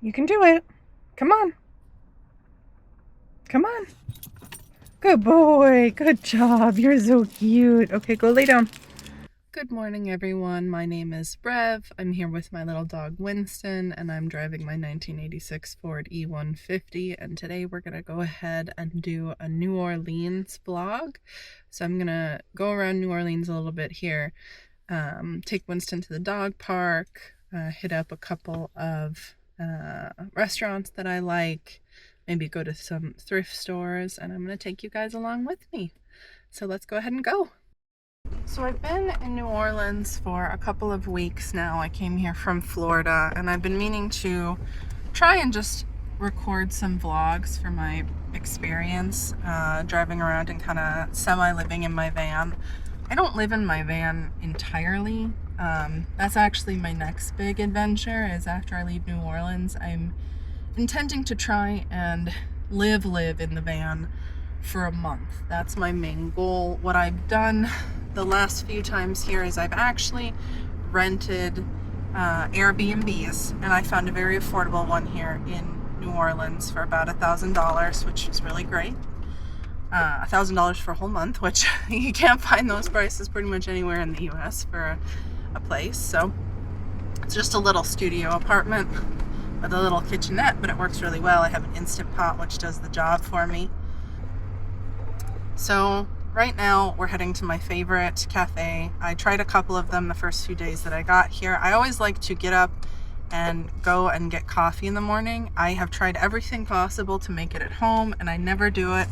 You can do it. Come on. Come on. Good boy. Good job. You're so cute. Okay, go lay down. Good morning, everyone. My name is Rev. I'm here with my little dog Winston, and I'm driving my 1986 Ford E150. And today we're going to go ahead and do a New Orleans vlog. So I'm going to go around New Orleans a little bit here, take Winston to the dog park, hit up a couple of restaurants that I like, maybe go to some thrift stores, and I'm going to take you guys along with me. So let's go ahead and go. So I've been in New Orleans for a couple of weeks now. I came here from Florida, and I've been meaning to try and just record some vlogs for my experience driving around and kind of semi-living in my van. I don't live in my van entirely. That's actually my next big adventure, is after I leave New Orleans, I'm intending to try and live in the van for a month. That's my main goal. What I've done the last few times here is I've actually rented Airbnbs, and I found a very affordable one here in New Orleans for about $1,000, which is really great. $1,000 for a whole month, which you can't find those prices pretty much anywhere in the US for a place. So it's just a little studio apartment with a little kitchenette, but it works really well. I have an Instant Pot, which does the job for me. So right now we're heading to my favorite cafe. I tried a couple of them the first few days that I got here. I always like to get up and go and get coffee in the morning. I have tried everything possible to make it at home, and I never do it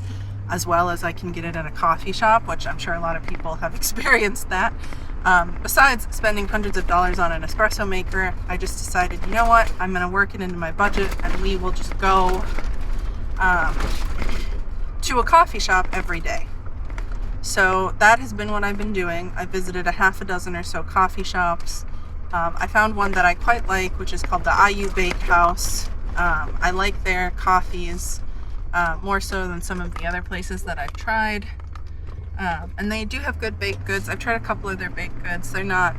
as well as I can get it at a coffee shop, which I'm sure a lot of people have experienced that. Besides spending hundreds of dollars on an espresso maker, I just decided, you know what, I'm going to work it into my budget, and we will just go to a coffee shop every day. So that has been what I've been doing. I visited a half a dozen or so coffee shops. I found one that I quite like, which is called the IU Bakehouse. I like their coffees more so than some of the other places that I've tried. And they do have good baked goods. I've tried a couple of their baked goods. They're not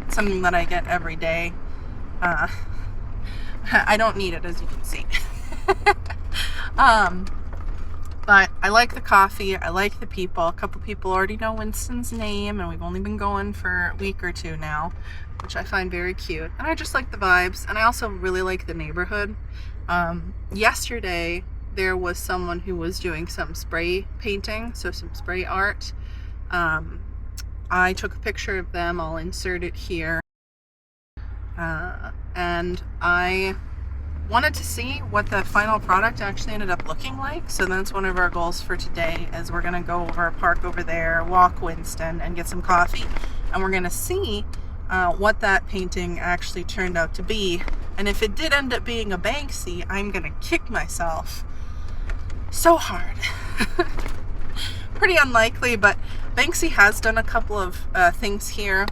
something that I get every day. I don't need it, as you can see. But I like the coffee, I like the people. A couple people already know Winston's name, and we've only been going for a week or two now, which I find very cute. And I just like the vibes, and I also really like the neighborhood. Yesterday, there was someone who was doing some spray painting, so some spray art. I took a picture of them, I'll insert it here. And I wanted to see what the final product actually ended up looking like. So that's one of our goals for today, is we're gonna go over a park over there, walk Winston, and get some coffee, and we're gonna see what that painting actually turned out to be. And if it did end up being a Banksy, I'm gonna kick myself so hard. Pretty unlikely, but Banksy has done a couple of things here.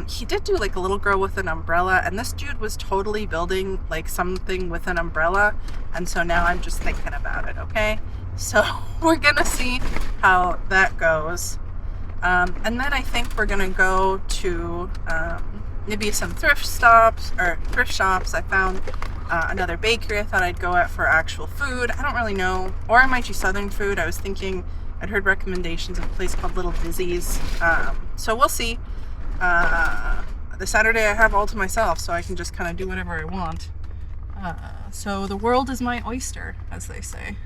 He did do like a little girl with an umbrella, and this dude was totally building like something with an umbrella, and so now I'm just thinking about it, okay? So we're gonna see how that goes. And then I think we're gonna go to maybe some thrift shops. I found another bakery I thought I'd go at for actual food. I don't really know, or I might do Southern food. I was thinking, I'd heard recommendations of a place called Little Dizzy's. So we'll see. The Saturday I have all to myself, so I can just kind of do whatever I want. So the world is my oyster, as they say.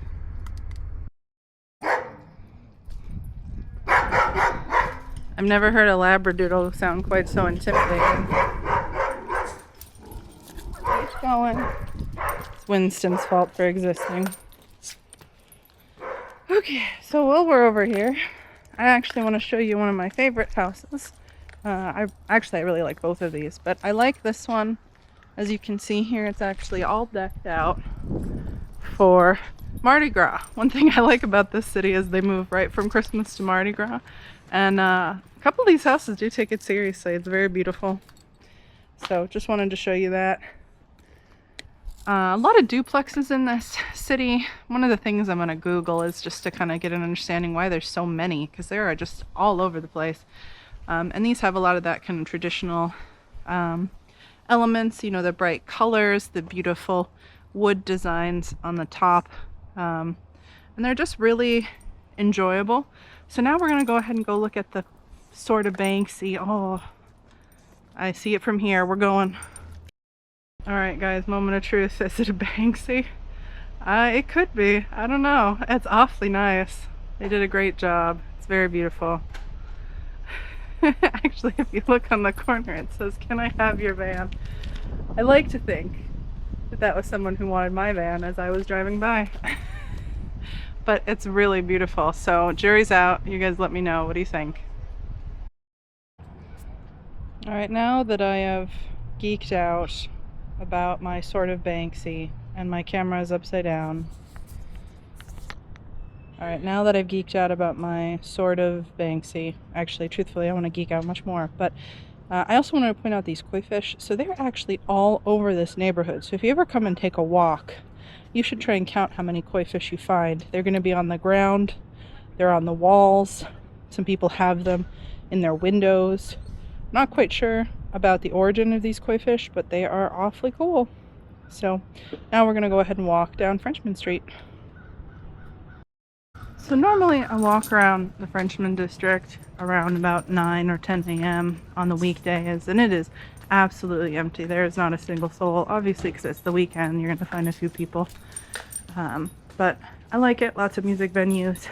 I've never heard a Labradoodle sound quite so intimidating. Keep going. It's Winston's fault for existing. Okay, so while we're over here, I actually want to show you one of my favorite houses. I really like both of these, but I like this one. As you can see here, it's actually all decked out for Mardi Gras. One thing I like about this city is they move right from Christmas to Mardi Gras, and a couple of these houses do take it seriously. It's very beautiful. So just wanted to show you that. A lot of duplexes in this city. One of the things I'm going to Google is just to kind of get an understanding why there's so many, because there are just all over the place. And these have a lot of that kind of traditional elements, you know, the bright colors, the beautiful wood designs on the top. And they're just really enjoyable. So now we're going to go ahead and go look at the sort of Banksy. Oh, I see it from here. We're going. All right, guys, moment of truth. Is it a Banksy? It could be. I don't know. It's awfully nice. They did a great job. It's very beautiful. Actually, if you look on the corner, it says, "Can I have your van?" I like to think that that was someone who wanted my van as I was driving by. But it's really beautiful. So jury's out. You guys let me know. What do you think? All right, now that I have geeked out about my sort of Banksy and my camera is upside down. All right, now that I've geeked out about my sort of Banksy, actually, truthfully, I want to geek out much more, but I also want to point out these koi fish. So they're actually all over this neighborhood. So if you ever come and take a walk, you should try and count how many koi fish you find. They're going to be on the ground, they're on the walls, some people have them in their windows. Not quite sure about the origin of these koi fish, but they are awfully cool. So now we're going to go ahead and walk down Frenchman Street. So normally I walk around the Frenchman district around about 9 or 10 a.m. on the weekdays, and it is absolutely empty. There is not a single soul, obviously because it's the weekend. You're going to find a few people. But I like it. Lots of music venues.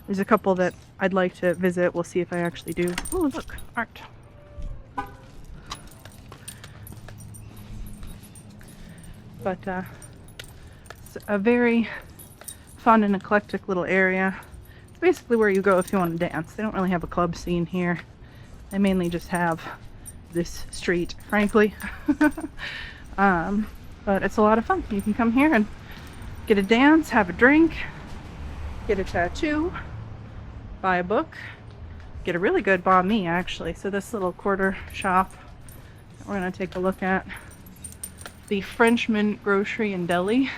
There's a couple that I'd like to visit. We'll see if I actually do. Oh, look, art. But it's a very fun and eclectic little area. It's basically where you go if you want to dance. They don't really have a club scene here. They mainly just have this street, frankly. But it's a lot of fun. You can come here and get a dance, have a drink, get a tattoo, buy a book, get a really good banh mi actually. So this little quarter shop that we're going to take a look at, the Frenchman Grocery and Deli.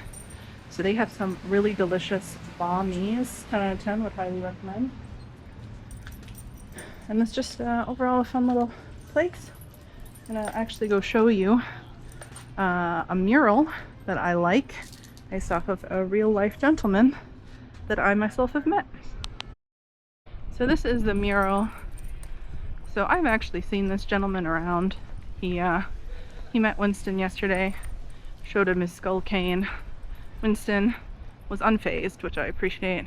So they have some really delicious banh mi's. 10 out of 10, would highly recommend. And it's just overall a fun little place. I'm gonna actually go show you a mural that I like based off of a real life gentleman that I myself have met. So this is the mural. So I've actually seen this gentleman around. He met Winston yesterday, showed him his skull cane. Winston was unfazed, which I appreciate.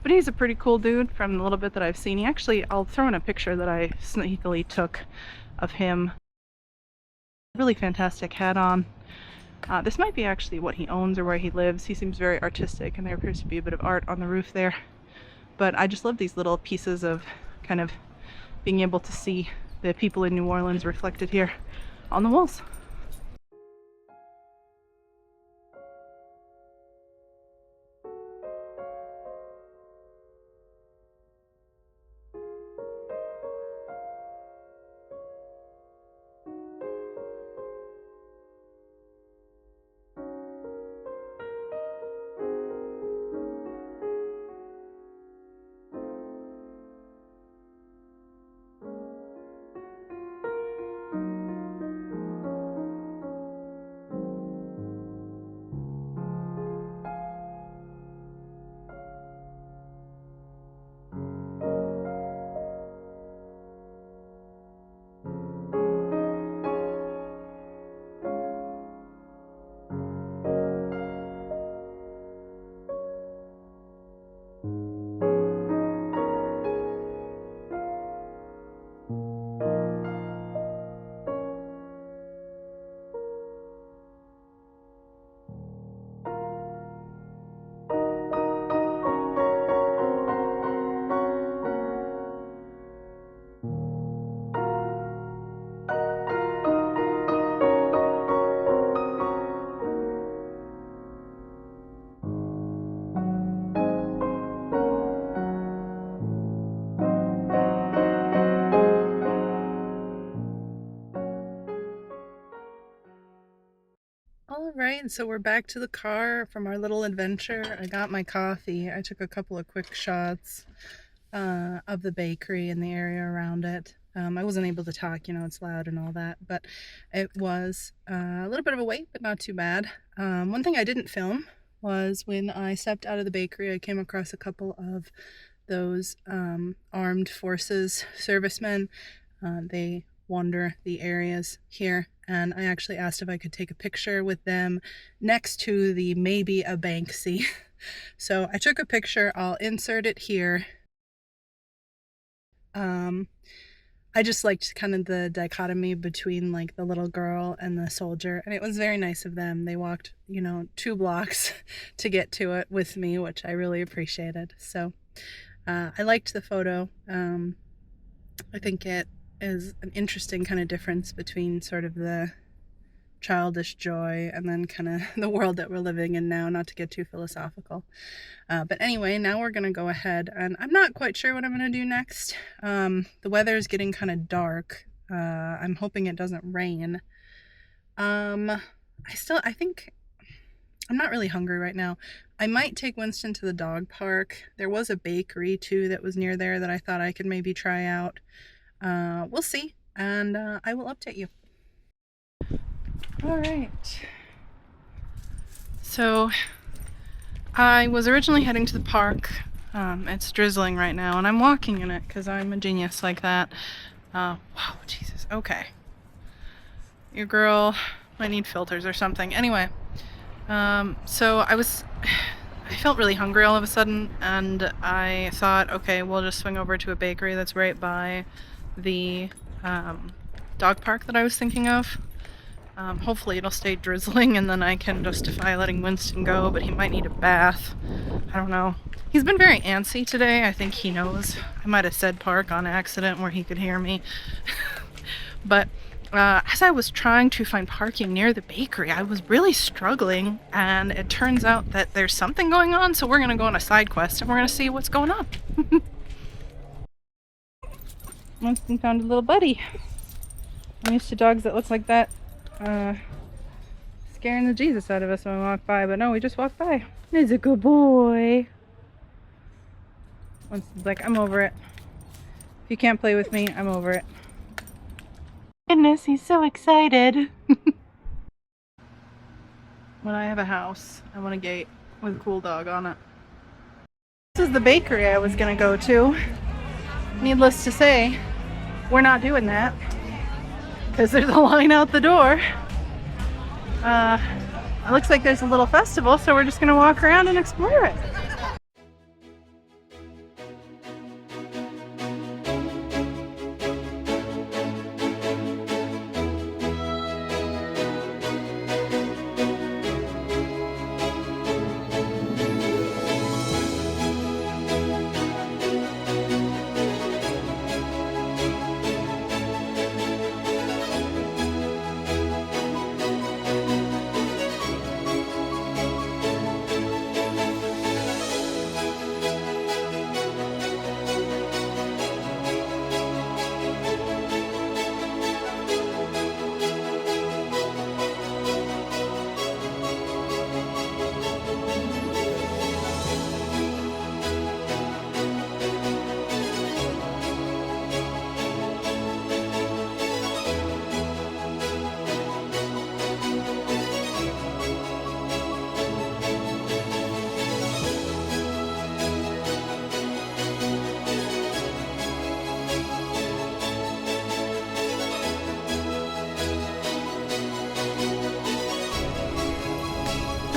But he's a pretty cool dude from the little bit that I've seen. He actually, I'll throw in a picture that I sneakily took of him. Really fantastic hat on. This might be actually what he owns or where he lives. He seems very artistic, and there appears to be a bit of art on the roof there. But I just love these little pieces of kind of being able to see the people in New Orleans reflected here on the walls. All right, so we're back to the car from our little adventure. I got my coffee. I took a couple of quick shots of the bakery and the area around it. I wasn't able to talk, you know, it's loud and all that, but it was a little bit of a wait, but not too bad. One thing I didn't film was when I stepped out of the bakery, I came across a couple of those armed forces servicemen. They wander the areas here, and I actually asked if I could take a picture with them next to the maybe a Banksy. So I took a picture. I'll insert it here. I just liked kind of the dichotomy between like the little girl and the soldier, and it was very nice of them. They walked, you know, 2 blocks to get to it with me, which I really appreciated. So I liked the photo. I think it is an interesting kind of difference between sort of the childish joy and then kind of the world that we're living in now, not to get too philosophical. But anyway, now we're gonna go ahead, and I'm not quite sure what I'm gonna do next. The weather is getting kind of dark. I'm hoping it doesn't rain. I think I'm not really hungry right now. I might take Winston to the dog park. There was a bakery too that was near there that I thought I could maybe try out. We'll see, and I will update you. All right. So I was originally heading to the park. It's drizzling right now, and I'm walking in it because I'm a genius like that. Wow, Jesus. Okay. Your girl might need filters or something. Anyway, so I felt really hungry all of a sudden, and I thought, okay, we'll just swing over to a bakery that's right by the dog park that I was thinking of. Hopefully it'll stay drizzling and then I can justify letting Winston go, but he might need a bath. I don't know. He's been very antsy today. I think he knows. I might have said park on accident where he could hear me. But as I was trying to find parking near the bakery, I was really struggling, and it turns out that there's something going on, so we're going to go on a side quest and we're going to see what's going on. Winston found a little buddy. I'm used to dogs that look like that. Scaring the Jesus out of us when we walk by, but no, we just walked by. He's a good boy. Winston's like, I'm over it. If you can't play with me, I'm over it. Goodness, he's so excited. When I have a house, I want a gate with a cool dog on it. This is the bakery I was gonna go to. Needless to say, we're not doing that because there's a line out the door. It looks like there's a little festival, so we're just gonna walk around and explore it.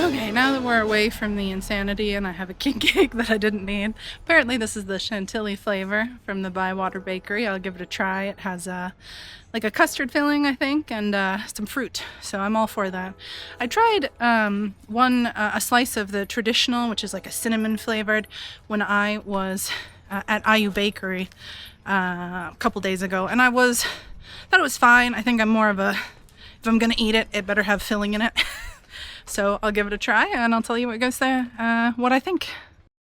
Okay, now that we're away from the insanity and I have a king cake that I didn't need, apparently this is the chantilly flavor from the Bywater Bakery. I'll give it a try. It has like a custard filling, I think, and some fruit, so I'm all for that. I tried a slice of the traditional, which is like a cinnamon flavored, when I was at IU Bakery a couple days ago, and thought it was fine. I think I'm more of a, if I'm gonna eat it, it better have filling in it. So I'll give it a try and I'll tell you what goes there, what I think.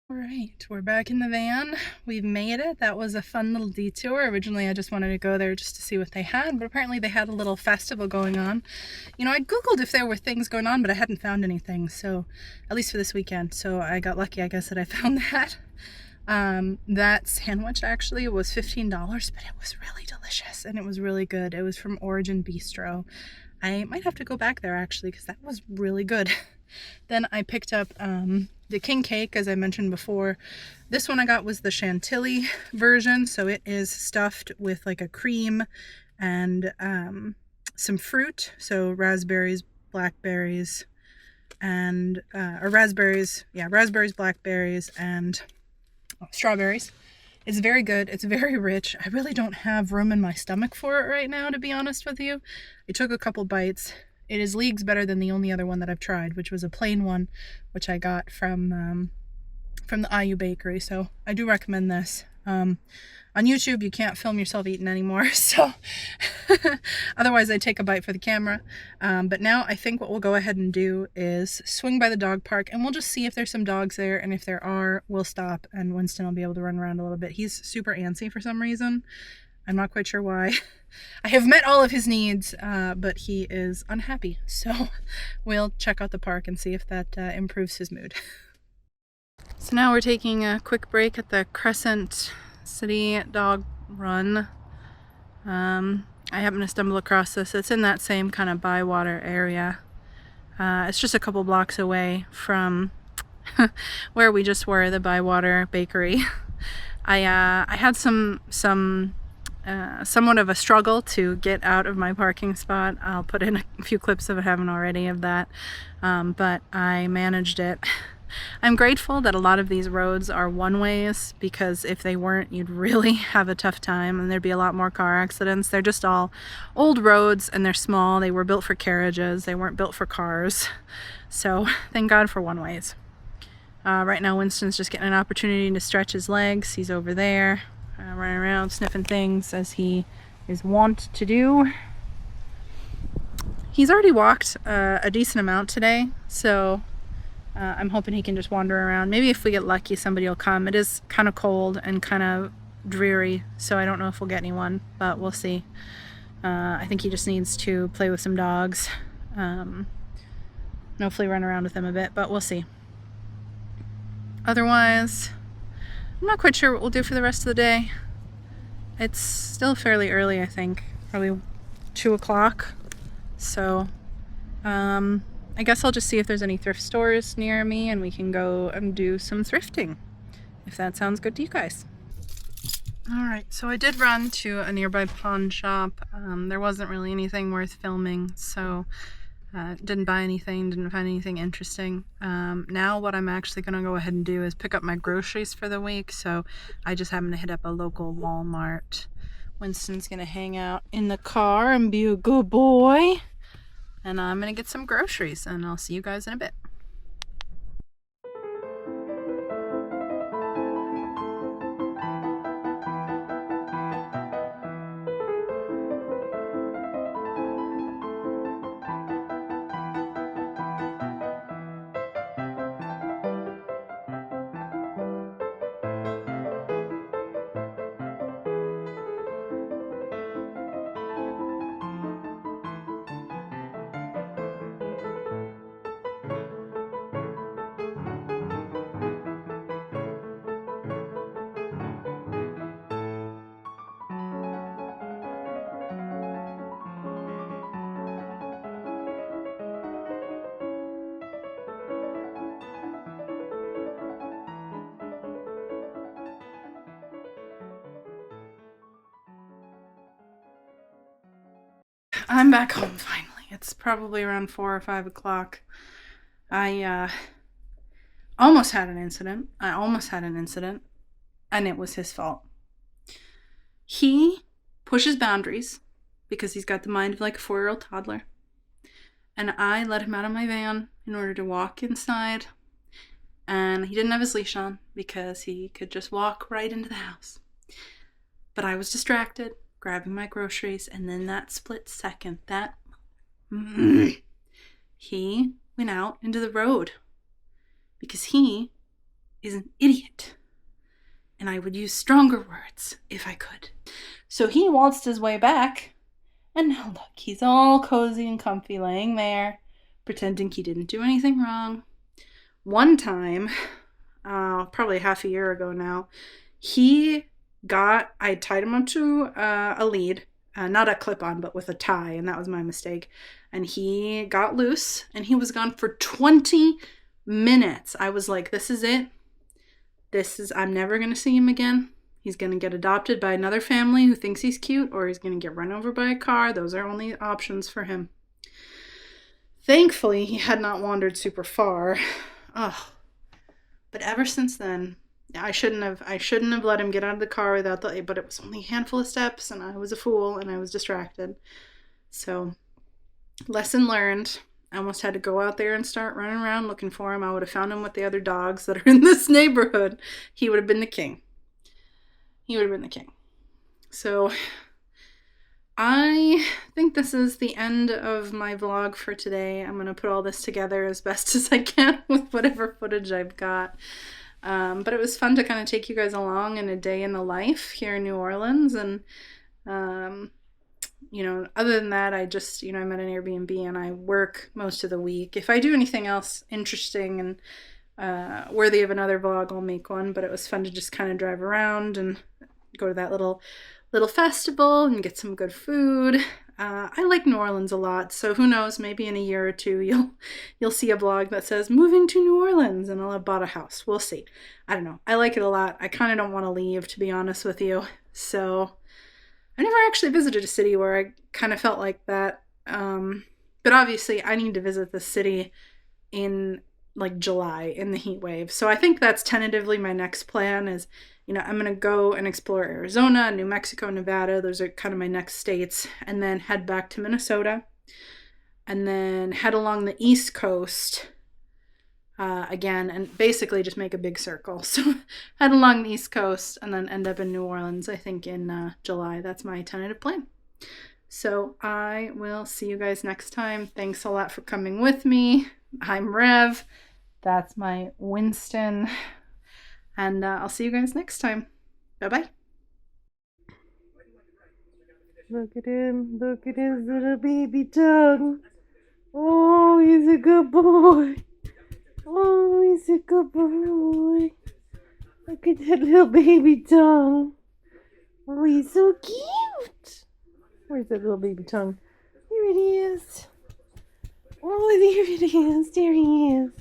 All right, we're back in the van. We've made it. That was a fun little detour. Originally, I just wanted to go there just to see what they had, but apparently they had a little festival going on. You know, I Googled if there were things going on, but I hadn't found anything, so at least for this weekend. So I got lucky, I guess, that I found that. That sandwich actually was $15, but it was really delicious and it was really good. It was from Origin Bistro. I might have to go back there actually because that was really good. Then I picked up the king cake, as I mentioned before. This one I got was the chantilly version, so it is stuffed with like a cream and some fruit, so raspberries, blackberries, and or raspberries, yeah, raspberries, blackberries, and strawberries. It's very good. It's very rich. I really don't have room in my stomach for it right now, to be honest with you. I took a couple bites. It is leagues better than the only other one that I've tried, which was a plain one, which I got from the IU bakery. So I do recommend this. On YouTube, you can't film yourself eating anymore, so otherwise I take a bite for the camera. But now I think what we'll go ahead and do is swing by the dog park and we'll just see if there's some dogs there, and if there are, we'll stop and Winston will be able to run around a little bit. He's super antsy for some reason. I'm not quite sure why. I have met all of his needs, but he is unhappy. So we'll check out the park and see if that improves his mood. So now we're taking a quick break at the Crescent City Dog Run. I happen to stumble across this. It's in that same kind of Bywater area. It's just a couple blocks away from where we just were, the Bywater Bakery. I had somewhat of a struggle to get out of my parking spot. I'll put in a few clips if I haven't already of that, but I managed it. I'm grateful that a lot of these roads are one-ways, because if they weren't, you'd really have a tough time and there'd be a lot more car accidents. They're just all old roads and they're small. They were built for carriages. They weren't built for cars. So thank God for one-ways. Right now Winston's just getting an opportunity to stretch his legs. He's over there running around sniffing things as he is wont to do. He's already walked a decent amount today, so I'm hoping he can just wander around. Maybe if we get lucky, somebody will come. It is kind of cold and kind of dreary, so I don't know if we'll get anyone, but we'll see. I think he just needs to play with some dogs. Hopefully run around with them a bit, but we'll see. Otherwise, I'm not quite sure what we'll do for the rest of the day. It's still fairly early, I think. Probably 2 o'clock. So, I guess I'll just see if there's any thrift stores near me and we can go and do some thrifting, if that sounds good to you guys. Alright, so I did run to a nearby pawn shop. There wasn't really anything worth filming, so didn't buy anything, didn't find anything interesting. Now what I'm actually going to go ahead and do is pick up my groceries for the week, so I just happen to hit up a local Walmart. Winston's going to hang out in the car and be a good boy. And I'm going to get some groceries, and I'll see you guys in a bit. I'm back home finally. It's probably around 4 or 5 o'clock. I almost had an incident. And it was his fault. He pushes boundaries because he's got the mind of like a 4-year-old toddler. And I let him out of my van in order to walk inside. And he didn't have his leash on because he could just walk right into the house. But I was distracted, grabbing my groceries, and then that split second, he went out into the road because he is an idiot. And I would use stronger words if I could. So he waltzed his way back, and now look, he's all cozy and comfy laying there, pretending he didn't do anything wrong. One time, probably half a year ago now. I tied him up to a lead, not a clip on, but with a tie, and that was my mistake. And he got loose and he was gone for 20 minutes. I was like, this is it. I'm never going to see him again. He's going to get adopted by another family who thinks he's cute, or he's going to get run over by a car. Those are only options for him. Thankfully, he had not wandered super far. Oh, but ever since then, I shouldn't have let him get out of the car but it was only a handful of steps and I was a fool and I was distracted. So, lesson learned. I almost had to go out there and start running around looking for him. I would have found him with the other dogs that are in this neighborhood. He would have been the king. So, I think this is the end of my vlog for today. I'm going to put all this together as best as I can with whatever footage I've got. But it was fun to kind of take you guys along in a day in the life here in New Orleans. And, other than that, I'm at an Airbnb and I work most of the week. If I do anything else interesting and worthy of another vlog, I'll make one. But it was fun to just kind of drive around and go to that little festival and get some good food. I like New Orleans a lot, so who knows, maybe in a year or two you'll see a blog that says moving to New Orleans and I'll have bought a house. We'll see. I don't know. I like it a lot. I kind of don't want to leave, to be honest with you. So I never actually visited a city where I kind of felt like that. But obviously I need to visit the city in like July in the heat wave. So I think that's tentatively my next plan is, I'm going to go and explore Arizona, New Mexico, Nevada. Those are kind of my next states. And then head back to Minnesota. And then head along the East Coast again and basically just make a big circle. So head along the East Coast and then end up in New Orleans, I think, in July. That's my tentative plan. So I will see you guys next time. Thanks a lot for coming with me. I'm Rev. That's my Winston. And I'll see you guys next time. Bye-bye. Look at him. Look at his little baby tongue. Oh, he's a good boy. Oh, he's a good boy. Look at that little baby tongue. Oh, he's so cute. Where's that little baby tongue? Here it is. Oh, there it is. There he is.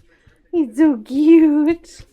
He's so cute.